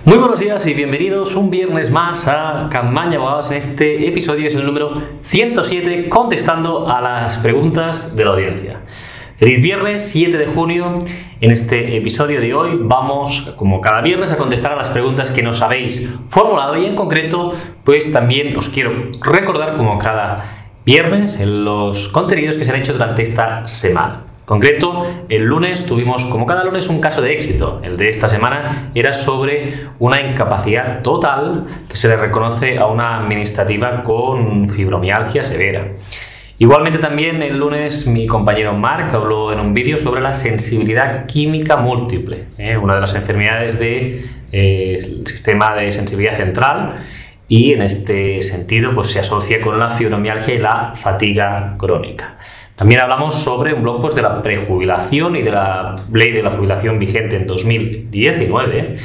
Muy buenos días y bienvenidos un viernes más a Campaña Abogados. En este episodio es el número 107, contestando a las preguntas de la audiencia. Feliz viernes, 7 de junio. En este episodio de hoy vamos, como cada viernes, a contestar a las preguntas que nos habéis formulado y en concreto, pues también os quiero recordar, como cada viernes, en los contenidos que se han hecho durante esta semana. En concreto, el lunes tuvimos, como cada lunes, un caso de éxito. El de esta semana era sobre una incapacidad total que se le reconoce a una administrativa con fibromialgia severa. Igualmente también el lunes mi compañero Marc habló en un vídeo sobre la sensibilidad química múltiple, una de las enfermedades del sistema de sensibilidad central, y en este sentido pues, se asocia con la fibromialgia y la fatiga crónica. También hablamos sobre un blog post de la prejubilación y de la ley de la jubilación vigente en 2019.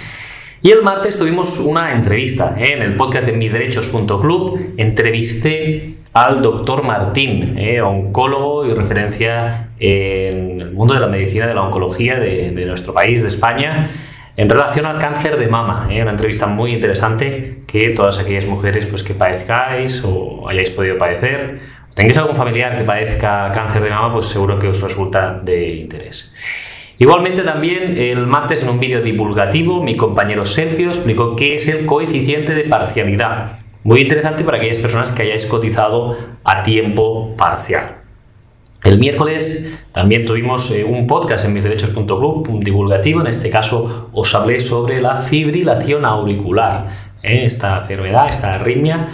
Y el martes tuvimos una entrevista en el podcast de misderechos.club. Entrevisté al doctor Martín, oncólogo y referencia en el mundo de la medicina de la oncología de nuestro país, de España, en relación al cáncer de mama. Una entrevista muy interesante que todas aquellas mujeres pues, que padezcáis o hayáis podido padecer, tengáis algún familiar que padezca cáncer de mama, pues seguro que os resulta de interés. Igualmente también el martes en un vídeo divulgativo mi compañero Sergio explicó qué es el coeficiente de parcialidad. Muy interesante para aquellas personas que hayáis cotizado a tiempo parcial. El miércoles también tuvimos un podcast en misderechos.club, un divulgativo. En este caso os hablé sobre la fibrilación auricular, esta enfermedad, esta arritmia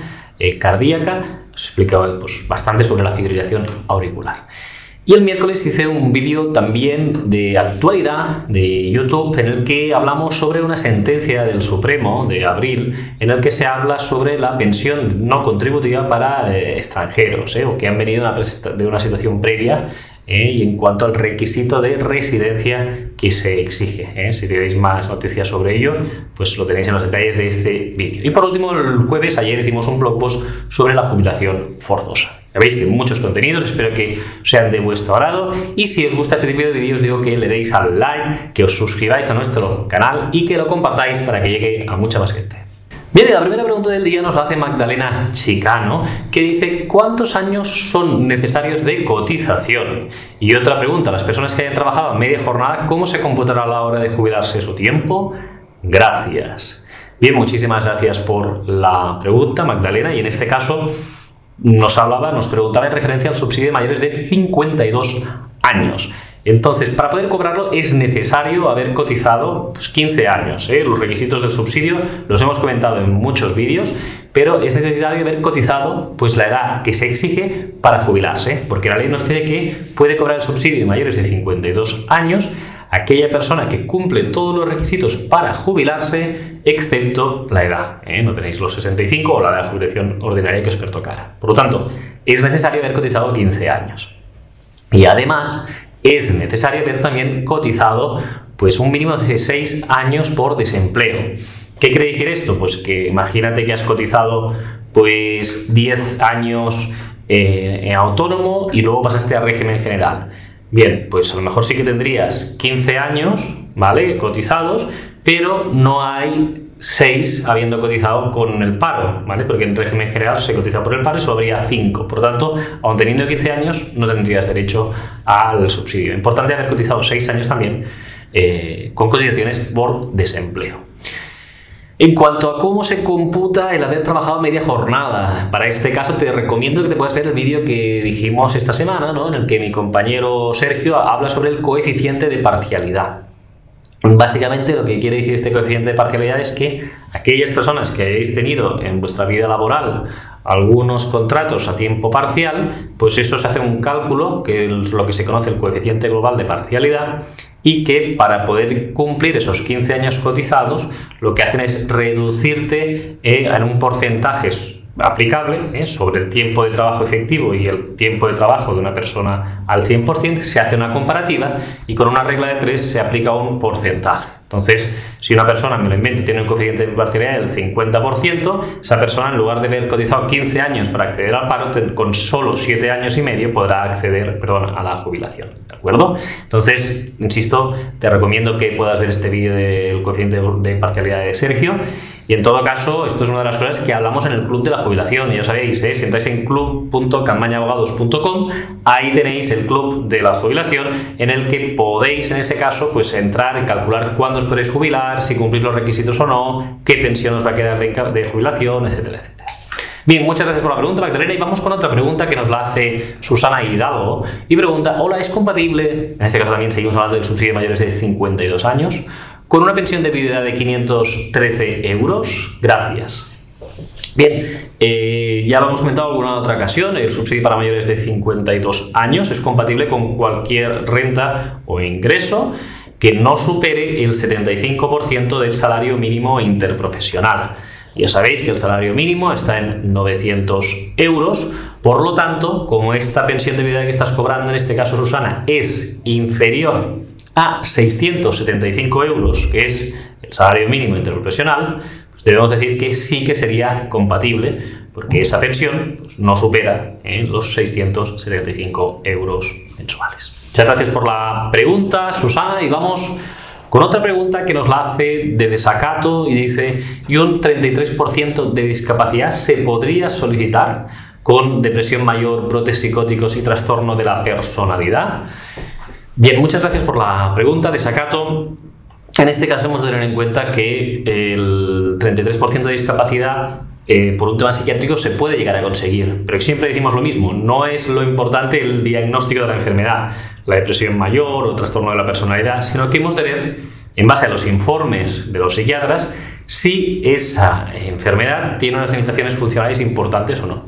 cardíaca. Os explicaba pues, bastante sobre la fibrilación auricular. Y el miércoles hice un vídeo también de actualidad de YouTube en el que hablamos sobre una sentencia del Supremo de abril en el que se habla sobre la pensión no contributiva para extranjeros o que han venido de una situación previa y en cuanto al requisito de residencia que se exige. Si queréis más noticias sobre ello, pues lo tenéis en los detalles de este vídeo. Y por último, el jueves, ayer hicimos un blog post sobre la jubilación forzosa. Ya veis que muchos contenidos, espero que sean de vuestro agrado, y si os gusta este tipo de vídeos, digo que le deis al like, que os suscribáis a nuestro canal y que lo compartáis para que llegue a mucha más gente. Bien, la primera pregunta del día nos la hace Magdalena Chicano, que dice ¿cuántos años son necesarios de cotización? Y otra pregunta, las personas que hayan trabajado a media jornada, ¿cómo se computará a la hora de jubilarse su tiempo? Gracias. Bien, muchísimas gracias por la pregunta, Magdalena, y en este caso nos preguntaba en referencia al subsidio de mayores de 52 años. Entonces, para poder cobrarlo es necesario haber cotizado 15 años. Los requisitos del subsidio los hemos comentado en muchos vídeos, pero es necesario haber cotizado pues, la edad que se exige para jubilarse, porque la ley nos dice que puede cobrar el subsidio de mayores de 52 años aquella persona que cumple todos los requisitos para jubilarse, excepto la edad. No tenéis los 65 o la edad de jubilación ordinaria que os pertocara. Por lo tanto, es necesario haber cotizado 15 años. Y además, es necesario haber también cotizado pues, un mínimo de 6 años por desempleo. ¿Qué quiere decir esto? Pues que imagínate que has cotizado pues, 10 años en autónomo y luego pasaste a régimen general. Bien, pues a lo mejor sí que tendrías 15 años, ¿vale?, cotizados, pero no hay 6 habiendo cotizado con el paro, ¿vale? Porque en régimen general se cotiza por el paro y solo habría 5. Por lo tanto, aun teniendo 15 años, no tendrías derecho al subsidio. Importante haber cotizado 6 años también con cotizaciones por desempleo. En cuanto a cómo se computa el haber trabajado media jornada, para este caso te recomiendo que te puedas ver el vídeo que dijimos esta semana, ¿no?, en el que mi compañero Sergio habla sobre el coeficiente de parcialidad. Básicamente lo que quiere decir este coeficiente de parcialidad es que aquellas personas que hayáis tenido en vuestra vida laboral algunos contratos a tiempo parcial, pues eso se hace un cálculo, que es lo que se conoce el coeficiente global de parcialidad, y que para poder cumplir esos 15 años cotizados lo que hacen es reducirte en un porcentaje aplicable sobre el tiempo de trabajo efectivo y el tiempo de trabajo de una persona al 100%, se hace una comparativa y con una regla de 3 se aplica un porcentaje. Entonces, si una persona, me lo invento, tiene un coeficiente de parcialidad del 50%, esa persona, en lugar de haber cotizado 15 años para acceder al paro, con solo 7 años y medio podrá acceder, a la jubilación, ¿de acuerdo? Entonces, insisto, te recomiendo que puedas ver este vídeo del coeficiente de parcialidad de Sergio. Y en todo caso, esto es una de las cosas que hablamos en el Club de la Jubilación. Ya sabéis, si entráis en club.campañaabogados.com, ahí tenéis el Club de la Jubilación, en el que podéis, en ese caso, pues entrar y calcular cuándo os podéis jubilar, si cumplís los requisitos o no, qué pensión os va a quedar de jubilación, etcétera, etcétera. Bien, muchas gracias por la pregunta, Magdalena, y vamos con otra pregunta que nos la hace Susana Hidalgo, y pregunta: hola, ¿es compatible? En este caso también seguimos hablando del subsidio de mayores de 52 años. Con una pensión de viudedad de 513 euros, gracias. Bien, ya lo hemos comentado en alguna otra ocasión, el subsidio para mayores de 52 años es compatible con cualquier renta o ingreso que no supere el 75% del salario mínimo interprofesional. Ya sabéis que el salario mínimo está en 900 euros, por lo tanto, como esta pensión de viudedad que estás cobrando, en este caso Susana, es inferior a 675 euros, que es el salario mínimo interprofesional, pues debemos decir que sí que sería compatible, porque esa pensión no supera los 675 euros mensuales. Muchas gracias por la pregunta, Susana, y vamos con otra pregunta que nos la hace de Desacato y dice: ¿y un 33% de discapacidad se podría solicitar con depresión mayor, brotes psicóticos y trastorno de la personalidad? Bien, muchas gracias por la pregunta, Desacato. En este caso hemos de tener en cuenta que el 33% de discapacidad por un tema psiquiátrico se puede llegar a conseguir, pero siempre decimos lo mismo: no es lo importante el diagnóstico de la enfermedad, la depresión mayor o trastorno de la personalidad, sino que hemos de ver, en base a los informes de los psiquiatras, si esa enfermedad tiene unas limitaciones funcionales importantes o no.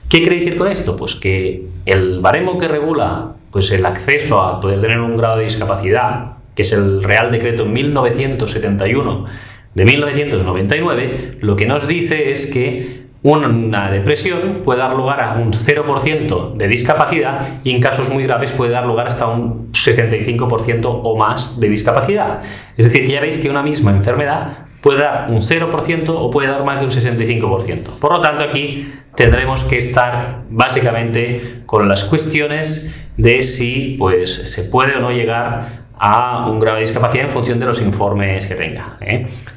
¿Qué quiere decir con esto? Pues que el baremo que regula el acceso a poder tener un grado de discapacidad, que es el Real Decreto 1971 de 1999, lo que nos dice es que una depresión puede dar lugar a un 0% de discapacidad y en casos muy graves puede dar lugar hasta un 65% o más de discapacidad. Es decir, que ya veis que una misma enfermedad puede dar un 0% o puede dar más de un 65%. Por lo tanto, aquí tendremos que estar básicamente con las cuestiones de si se puede o no llegar a un grado de discapacidad en función de los informes que tenga.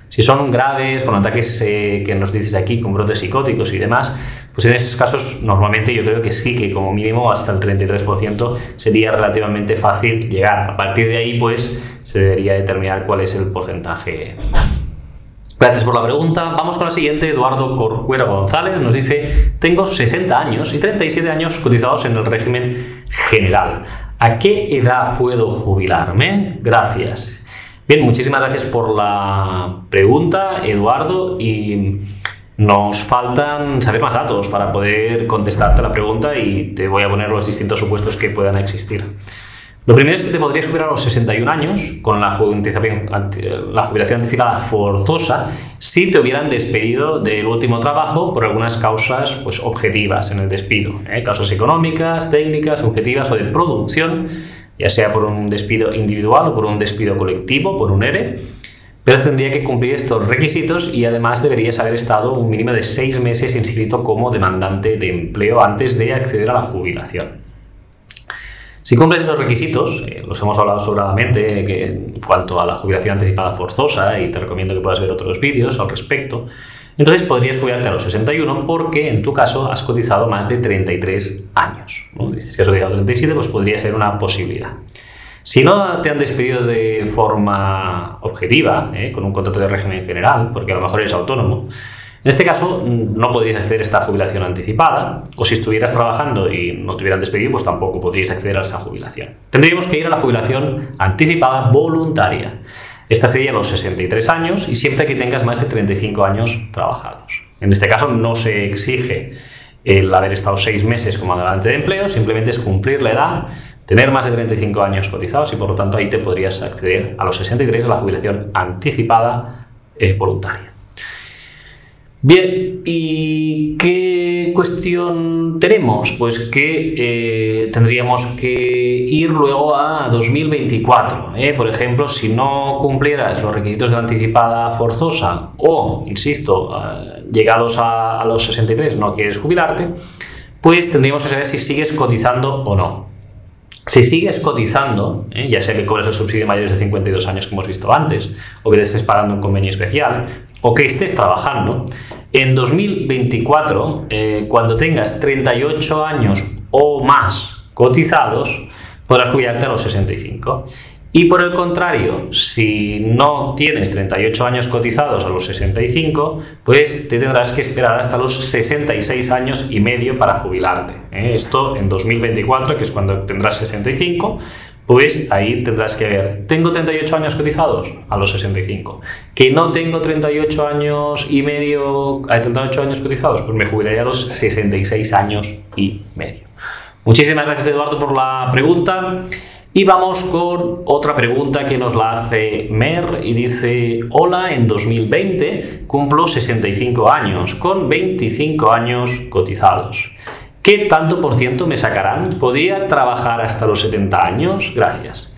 Si son graves, con ataques que nos dices aquí, con brotes psicóticos y demás, pues en esos casos normalmente yo creo que sí, que como mínimo hasta el 33% sería relativamente fácil llegar. A partir de ahí se debería determinar cuál es el porcentaje. Gracias por la pregunta. Vamos con la siguiente. Eduardo Corcuera González nos dice: tengo 60 años y 37 años cotizados en el régimen general. ¿A qué edad puedo jubilarme? Gracias. Bien, muchísimas gracias por la pregunta, Eduardo, y nos faltan saber más datos para poder contestarte la pregunta y te voy a poner los distintos supuestos que puedan existir. Lo primero es que te podrías jubilar a los 61 años con la jubilación anticipada forzosa si te hubieran despedido del último trabajo por algunas causas objetivas en el despido, causas económicas, técnicas, objetivas o de producción, ya sea por un despido individual o por un despido colectivo, por un ERE, pero tendría que cumplir estos requisitos y además deberías haber estado un mínimo de 6 meses inscrito como demandante de empleo antes de acceder a la jubilación. Si cumples esos requisitos, los hemos hablado sobradamente en cuanto a la jubilación anticipada forzosa y te recomiendo que puedas ver otros vídeos al respecto, entonces podrías jubilarte a los 61 porque en tu caso has cotizado más de 33 años. Dices que has cotizado 37, pues podría ser una posibilidad. Si no te han despedido de forma objetiva, con un contrato de régimen general, porque a lo mejor eres autónomo, en este caso no podrías acceder a esta jubilación anticipada, o si estuvieras trabajando y no te hubieran despedido, pues tampoco podrías acceder a esa jubilación. Tendríamos que ir a la jubilación anticipada voluntaria. Esta sería a los 63 años y siempre que tengas más de 35 años trabajados. En este caso no se exige el haber estado 6 meses como demandante de empleo, simplemente es cumplir la edad, tener más de 35 años cotizados y por lo tanto ahí te podrías acceder a los 63 a la jubilación anticipada voluntaria. Bien, ¿y qué cuestión tenemos? Pues que tendríamos que ir luego a 2024. Por ejemplo, si no cumplieras los requisitos de la anticipada forzosa o, insisto, llegados a los 63 no quieres jubilarte, pues tendríamos que saber si sigues cotizando o no. Si sigues cotizando, ya sea que cobres el subsidio de mayores de 52 años que hemos visto antes, o que te estés pagando un convenio especial, o que estés trabajando, en 2024, cuando tengas 38 años o más cotizados, podrás jubilarte a los 65. Y por el contrario, si no tienes 38 años cotizados a los 65, pues te tendrás que esperar hasta los 66 años y medio para jubilarte. Esto en 2024, que es cuando tendrás 65, pues ahí tendrás que ver, ¿tengo 38 años cotizados? A los 65. ¿Que no tengo 38 años y medio, 38 años cotizados? Pues me jubilaría a los 66 años y medio. Muchísimas gracias, Eduardo, por la pregunta. Y vamos con otra pregunta que nos la hace Mer y dice: hola, en 2020 cumplo 65 años con 25 años cotizados. ¿Qué tanto por ciento me sacarán? ¿Podría trabajar hasta los 70 años? Gracias.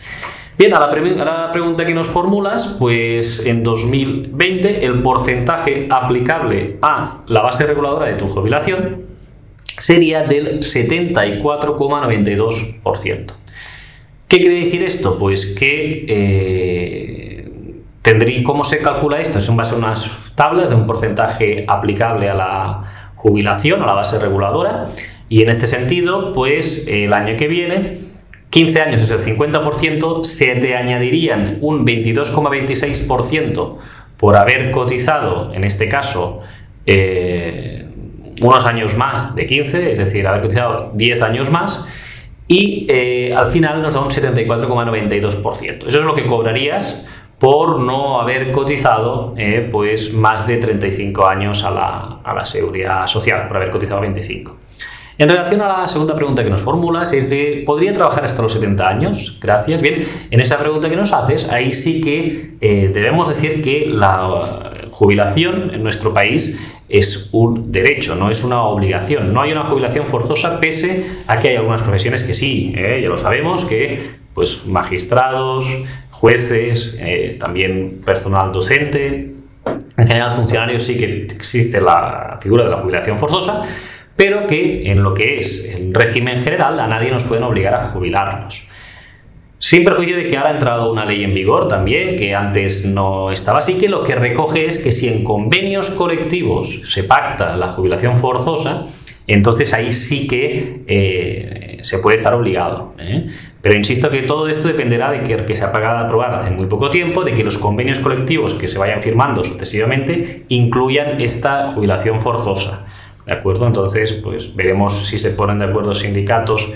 Bien, a la pregunta que nos formulas, pues en 2020 el porcentaje aplicable a la base reguladora de tu jubilación sería del 74,92%. ¿Qué quiere decir esto? Pues que ¿cómo se calcula esto? Es en base a unas tablas de un porcentaje aplicable a la jubilación, a la base reguladora, y en este sentido, pues el año que viene, 15 años es el 50%, se te añadirían un 22,26% por haber cotizado, en este caso, unos años más de 15, es decir, haber cotizado 10 años más, y al final nos da un 74,92%. Eso es lo que cobrarías por no haber cotizado pues más de 35 años a la seguridad social, por haber cotizado 25. En relación a la segunda pregunta que nos formulas, es de ¿podría trabajar hasta los 70 años? Gracias. Bien, en esa pregunta que nos haces, ahí sí que debemos decir que la jubilación en nuestro país es un derecho, no es una obligación. No hay una jubilación forzosa, pese a que hay algunas profesiones que sí, ya lo sabemos, que pues magistrados, jueces, también personal docente, en general funcionarios, sí que existe la figura de la jubilación forzosa, pero que en lo que es el régimen general a nadie nos pueden obligar a jubilarnos. Sin perjuicio de que ahora ha entrado una ley en vigor también, que antes no estaba así, que lo que recoge es que si en convenios colectivos se pacta la jubilación forzosa, entonces ahí sí que se puede estar obligado. Pero insisto que todo esto dependerá de que se ha pagado a aprobar hace muy poco tiempo, de que los convenios colectivos que se vayan firmando sucesivamente incluyan esta jubilación forzosa. ¿De acuerdo? Entonces, pues veremos si se ponen de acuerdo sindicatos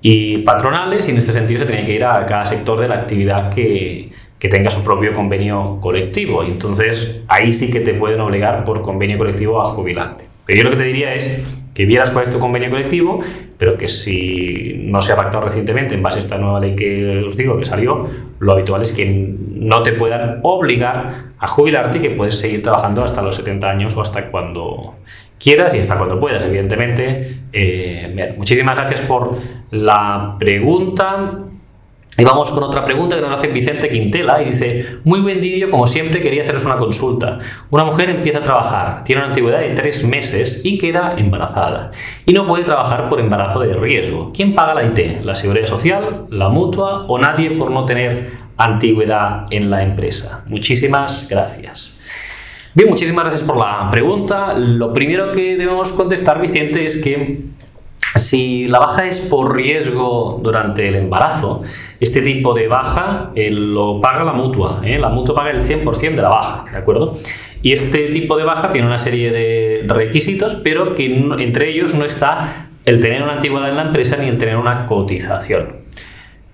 y patronales, y en este sentido se tiene que ir a cada sector de la actividad que tenga su propio convenio colectivo, y entonces ahí sí que te pueden obligar por convenio colectivo a jubilarte. Pero yo lo que te diría es que vieras cuál es tu convenio colectivo, pero que si no se ha pactado recientemente en base a esta nueva ley que os digo que salió, lo habitual es que no te puedan obligar a jubilarte y que puedes seguir trabajando hasta los 70 años o hasta cuando quieras y hasta cuando puedas, evidentemente. Muchísimas gracias por la pregunta. Y vamos con otra pregunta que nos hace Vicente Quintela y dice: muy buen vídeo, como siempre quería haceros una consulta. Una mujer empieza a trabajar, tiene una antigüedad de 3 meses y queda embarazada y no puede trabajar por embarazo de riesgo. ¿Quién paga la IT? ¿La Seguridad Social? ¿La Mutua? ¿O nadie por no tener antigüedad en la empresa? Muchísimas gracias. Bien, muchísimas gracias por la pregunta. Lo primero que debemos contestar, Vicente, es que si la baja es por riesgo durante el embarazo, este tipo de baja lo paga la Mutua. La Mutua paga el 100% de la baja, ¿de acuerdo? Y este tipo de baja tiene una serie de requisitos, pero que entre ellos no está el tener una antigüedad en la empresa ni el tener una cotización.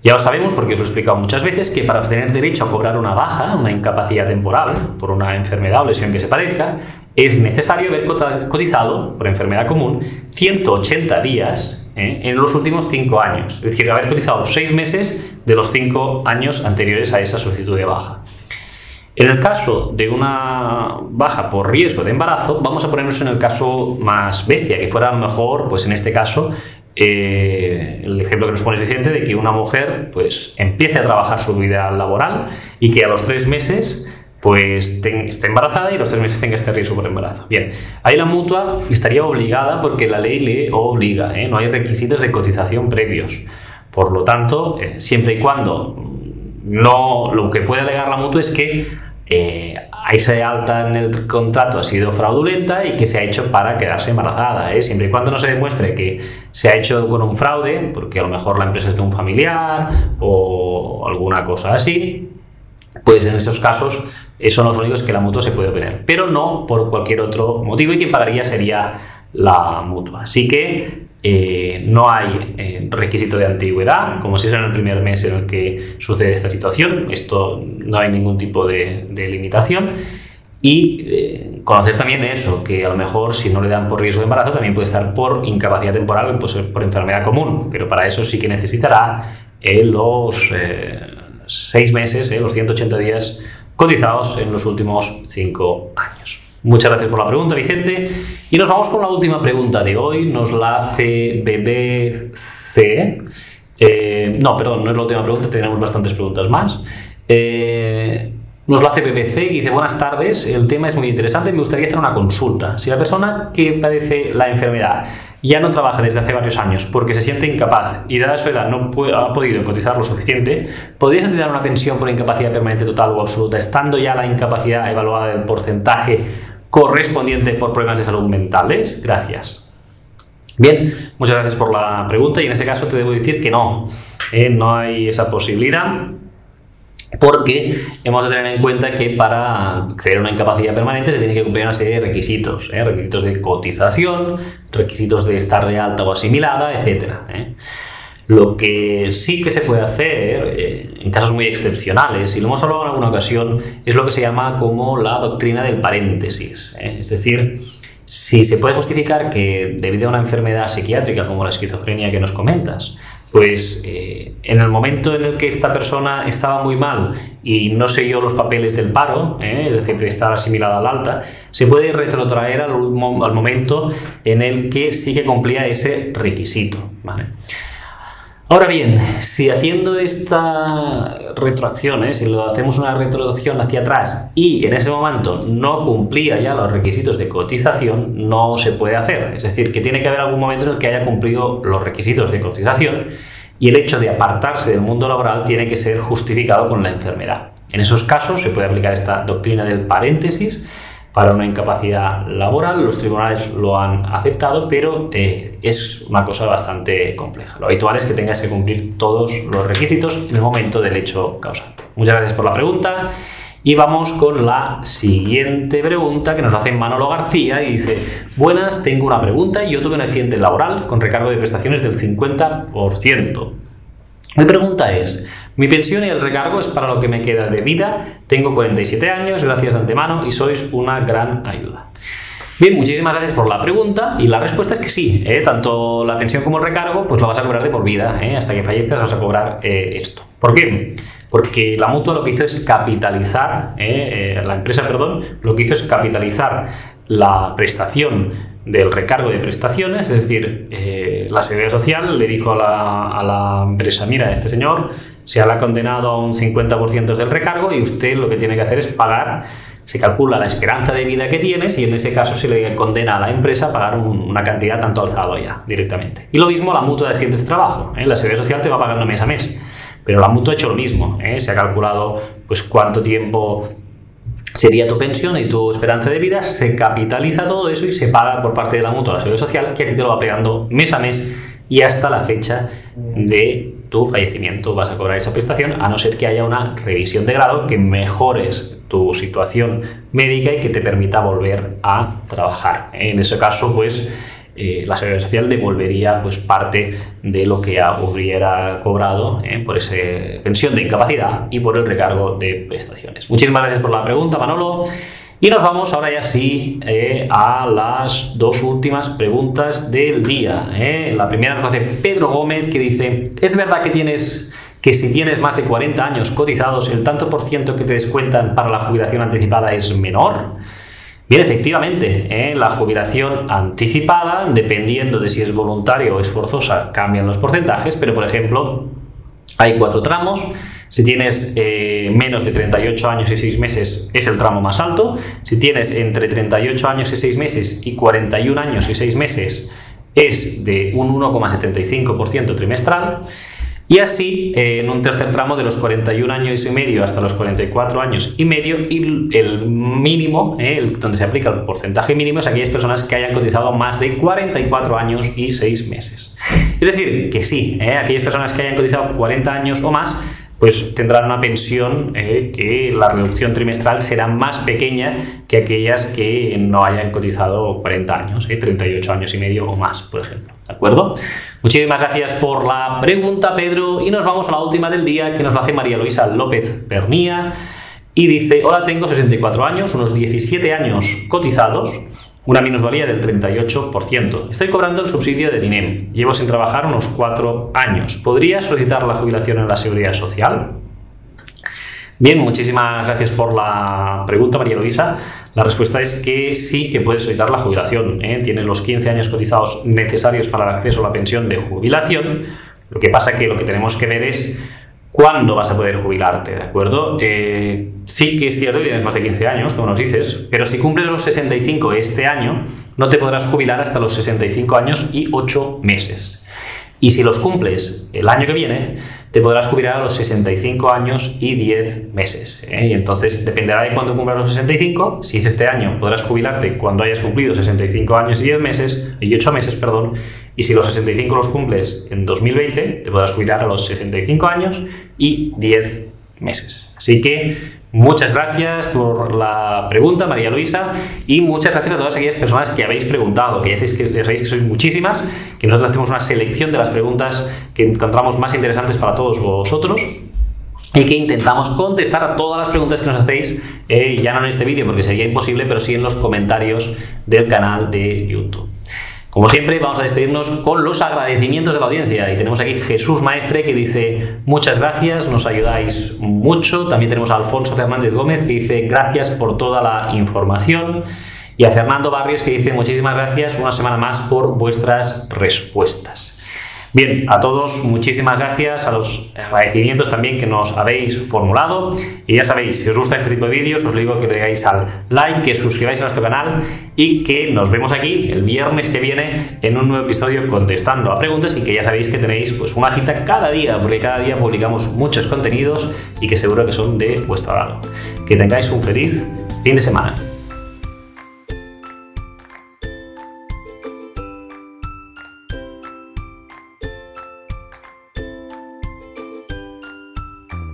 Ya lo sabemos, porque os lo he explicado muchas veces, que para tener derecho a cobrar una baja, una incapacidad temporal por una enfermedad o lesión que se padezca, es necesario haber cotizado por enfermedad común 180 días en los últimos 5 años. Es decir, haber cotizado 6 meses de los 5 años anteriores a esa solicitud de baja. En el caso de una baja por riesgo de embarazo, vamos a ponernos en el caso más bestia, que fuera a lo mejor, pues en este caso, el ejemplo que nos pone Vicente de que una mujer pues empiece a trabajar su vida laboral y que a los 3 meses pues esté embarazada y a los 3 meses tenga este riesgo por embarazo. Bien, ahí la mutua estaría obligada porque la ley le obliga, no hay requisitos de cotización previos. Por lo tanto, siempre y cuando no, lo que puede alegar la mutua es que esa alta en el contrato ha sido fraudulenta y que se ha hecho para quedarse embarazada, siempre y cuando no se demuestre que se ha hecho con un fraude, porque a lo mejor la empresa es de un familiar o alguna cosa así, pues en esos casos son los únicos que la mutua se puede obtener, pero no por cualquier otro motivo, y quien pagaría sería la mutua. Así que no hay requisito de antigüedad, como si era en el primer mes en el que sucede esta situación. Esto no hay ningún tipo de limitación. Y conocer también eso, que a lo mejor si no le dan por riesgo de embarazo también puede estar por incapacidad temporal, pues por enfermedad común, pero para eso sí que necesitará los 6 meses, los 180 días cotizados en los últimos 5 años. Muchas gracias por la pregunta, Vicente. Y nos vamos con la última pregunta de hoy. Nos la hace BBC. No, perdón, no es la última pregunta, tenemos bastantes preguntas más. Nos la hace BBC y dice: buenas tardes, el tema es muy interesante, me gustaría hacer una consulta. Si la persona que padece la enfermedad ya no trabaja desde hace varios años porque se siente incapaz y dada su edad no ha podido cotizar lo suficiente, ¿podría solicitar una pensión por incapacidad permanente total o absoluta, estando ya la incapacidad evaluada del porcentaje correspondiente por problemas de salud mentales? Gracias. Bien, muchas gracias por la pregunta, y en ese caso te debo decir que no, no hay esa posibilidad, porque hemos de tener en cuenta que para acceder a una incapacidad permanente se tiene que cumplir una serie de requisitos, requisitos de cotización, requisitos de estar de alta o asimilada, etc. Lo que sí que se puede hacer en casos muy excepcionales, y lo hemos hablado en alguna ocasión, es lo que se llama como la doctrina del paréntesis. Es decir, si se puede justificar que debido a una enfermedad psiquiátrica como la esquizofrenia que nos comentas, pues en el momento en el que esta persona estaba muy mal y no siguió los papeles del paro, es decir, de estar asimilada al alta, se puede retrotraer al momento en el que sí que cumplía ese requisito, ¿vale? Ahora bien, si haciendo esta retroacción, si lo hacemos una retroacción hacia atrás y en ese momento no cumplía ya los requisitos de cotización, no se puede hacer. Es decir, que tiene que haber algún momento en el que haya cumplido los requisitos de cotización, y el hecho de apartarse del mundo laboral tiene que ser justificado con la enfermedad. En esos casos se puede aplicar esta doctrina del paréntesis para una incapacidad laboral. Los tribunales lo han aceptado, pero es una cosa bastante compleja. Lo habitual es que tengas que cumplir todos los requisitos en el momento del hecho causante. Muchas gracias por la pregunta, y vamos con la siguiente pregunta, que nos hace Manolo García y dice: buenas, tengo una pregunta. Yo tuve un accidente laboral con recargo de prestaciones del 50%. Mi pregunta es: mi pensión y el recargo es para lo que me queda de vida, tengo 47 años, gracias de antemano y sois una gran ayuda. Bien, muchísimas gracias por la pregunta, y la respuesta es que sí, tanto la pensión como el recargo pues lo vas a cobrar de por vida, hasta que fallezcas vas a cobrar esto. ¿Por qué? Porque la mutua lo que hizo es capitalizar, la empresa, perdón, lo que hizo es capitalizar la prestación del recargo de prestaciones, es decir, la Seguridad Social le dijo a la empresa: mira, este señor se ha condenado a un 50% del recargo y usted lo que tiene que hacer es pagar. Se calcula la esperanza de vida que tienes y en ese caso se le condena a la empresa a pagar una cantidad tanto alzado ya directamente. Y lo mismo la mutua de accidentes de trabajo, la Seguridad Social te va pagando mes a mes, pero la mutua ha hecho lo mismo, se ha calculado pues cuánto tiempo sería tu pensión y tu esperanza de vida, se capitaliza todo eso y se paga por parte de la mutua a la Seguridad Social, que a ti te lo va pagando mes a mes y hasta la fecha de tu fallecimiento vas a cobrar esa prestación, a no ser que haya una revisión de grado que mejores tu situación médica y que te permita volver a trabajar. En ese caso, pues la Seguridad Social devolvería pues parte de lo que hubiera cobrado por esa pensión de incapacidad y por el recargo de prestaciones. Muchísimas gracias por la pregunta, Manolo. Y nos vamos ahora ya sí a las dos últimas preguntas del día. La primera nos hace Pedro Gómez, que dice: ¿es verdad que tienes que si tienes más de 40 años cotizados, el tanto por ciento que te descuentan para la jubilación anticipada es menor. Bien, efectivamente, la jubilación anticipada, dependiendo de si es voluntaria o es forzosa, cambian los porcentajes, pero por ejemplo, hay 4 tramos. Si tienes menos de 38 años y 6 meses es el tramo más alto. Si tienes entre 38 años y 6 meses y 41 años y 6 meses es de un 1,75% trimestral. Y así, en un tercer tramo de los 41 años y medio hasta los 44 años y medio, y el mínimo, donde se aplica el porcentaje mínimo, es aquellas personas que hayan cotizado más de 44 años y 6 meses. Es decir, que sí, aquellas personas que hayan cotizado 40 años o más, pues tendrán una pensión que la reducción trimestral será más pequeña que aquellas que no hayan cotizado 40 años, 38 años y medio o más, por ejemplo. ¿De acuerdo? Muchísimas gracias por la pregunta, Pedro, y nos vamos a la última del día, que nos la hace María Luisa López Bernía, y dice: hola, tengo 64 años, unos 17 años cotizados, una minusvalía del 38%. Estoy cobrando el subsidio del INEM. Llevo sin trabajar unos 4 años. ¿Podría solicitar la jubilación en la Seguridad Social? Bien, muchísimas gracias por la pregunta, María Luisa. La respuesta es que sí, que puedes solicitar la jubilación. Tienes los 15 años cotizados necesarios para el acceso a la pensión de jubilación. Lo que pasa que lo que tenemos que ver es cuándo vas a poder jubilarte, ¿de acuerdo? Sí que es cierto que tienes más de 15 años, como nos dices, pero si cumples los 65 este año, no te podrás jubilar hasta los 65 años y 8 meses. Y si los cumples el año que viene, te podrás jubilar a los 65 años y 10 meses. Y entonces dependerá de cuándo cumplas los 65. Si es este año, podrás jubilarte cuando hayas cumplido 65 años y 10 meses, y 8 meses, perdón. Y si los 65 los cumples en 2020, te podrás jubilar a los 65 años y 10 meses. Así que muchas gracias por la pregunta, María Luisa, y muchas gracias a todas aquellas personas que habéis preguntado, que ya sabéis que sois muchísimas, que nosotros hacemos una selección de las preguntas que encontramos más interesantes para todos vosotros y que intentamos contestar a todas las preguntas que nos hacéis, ya no en este vídeo porque sería imposible, pero sí en los comentarios del canal de YouTube. Como siempre, vamos a despedirnos con los agradecimientos de la audiencia, y tenemos aquí Jesús Maestre, que dice: muchas gracias, nos ayudáis mucho. También tenemos a Alfonso Fernández Gómez, que dice: gracias por toda la información, y a Fernando Barrios, que dice: muchísimas gracias una semana más por vuestras respuestas. Bien, a todos muchísimas gracias, a los agradecimientos también que nos habéis formulado, y ya sabéis, si os gusta este tipo de vídeos, os digo que le dais al like, que suscribáis a nuestro canal y que nos vemos aquí el viernes que viene en un nuevo episodio contestando a preguntas, y que ya sabéis que tenéis pues una cita cada día, porque cada día publicamos muchos contenidos y que seguro que son de vuestro agrado. Que tengáis un feliz fin de semana.